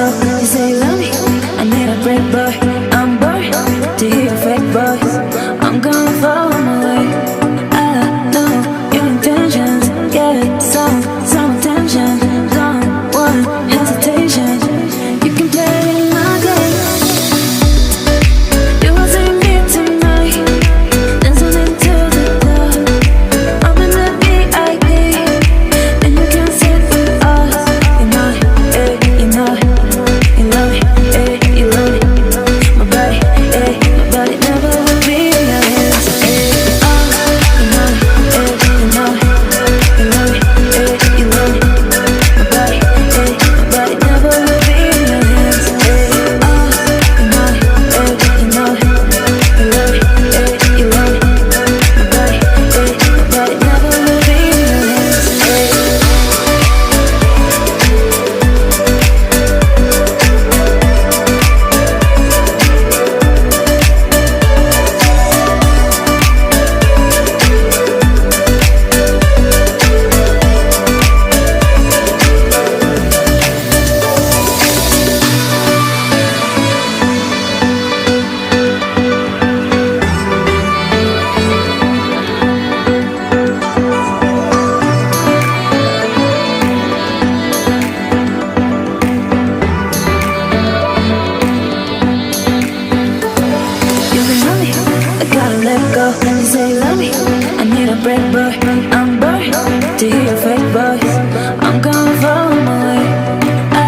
go. You say you love me, I need a break, boy. I'm bored to hear your fake voice. I'm gonna follow my way. I know your intentions, yeah, some attention. Don't want hesitation. You can play my game. You will see me tonight, dancing into the club. I'm in the VIP, and you can sit with us. You know it, you know it, you love it, you love it. My body never will be in your hands. You know it, you know it, you love it, you love it. My body never will be in your hands. You know it, you know it, you love it, you love it. My body never will be in your hands. You can love me, I gotta let go. You say you love me, I need a break, boy. I'm bored to hear your fake voice. I'm gonna follow my way. I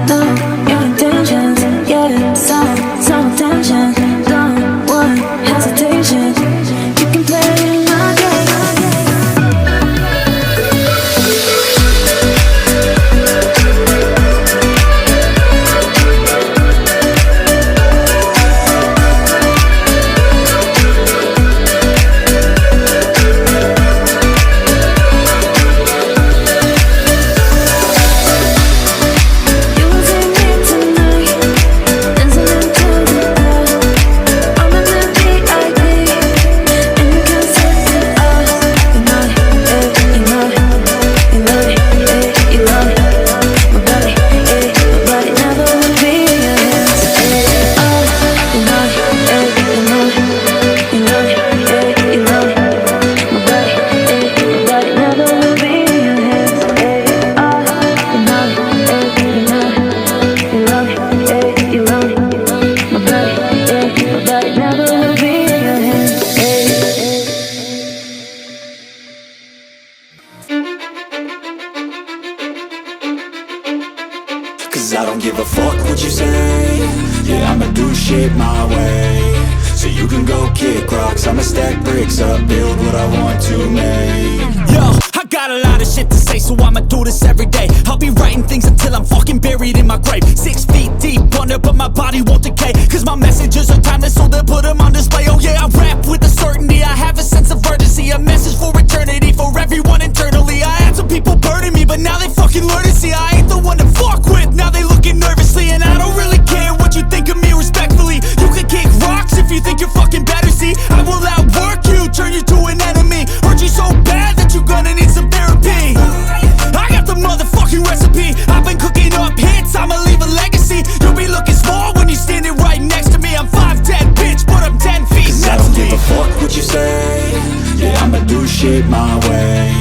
know your intentions, yeah, some attention. Don't want hesitation. You can play my game. You will see me tonight, dancing into the club. I'm in the VIP, and you can sit with us. You know it, you know it, you love it, you love it. My body never will be in your hands. You know it, you know it, you love it, you love it. My body never will be in your hands. You know it, you know it, you love it, you love it. My body never will be in your hands. Cause I don't give a fuck what you say. Yeah, I'ma do shit my way. So you can go kick rocks, I'ma stack bricks up, build what I want to make. Yo, I got a lot of shit to say, so I'ma do this every day. I'll be writing things until I'm fucking buried in my grave. 6 feet deep under, but my body won't decay. Cause my messages are timeless, so they'll put them on display. Oh yeah, I rap with a certainty, I have a sense of urgency. A message for eternity, for everyone internally. I had some people burning me, but now they fucking learn to see I ain't the one to fuck with, now they looking nervously. And I don't really care what you think of me, respectfully. You can kick rocks if you think you're fucking better, see. I will outwork you, turn you to an enemy. Hurt you so bad that you're gonna need some therapy. I got the motherfucking recipe. I've been cooking up hits, I'ma leave a legacy. You'll be looking small when you're standing right next to me. I'm 5'10", bitch, but I'm 10 feet Cause I next don't to give me. a fuck what you say. Yeah, I'ma do shit my way.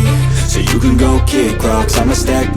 So you can go kick rocks, I'ma stack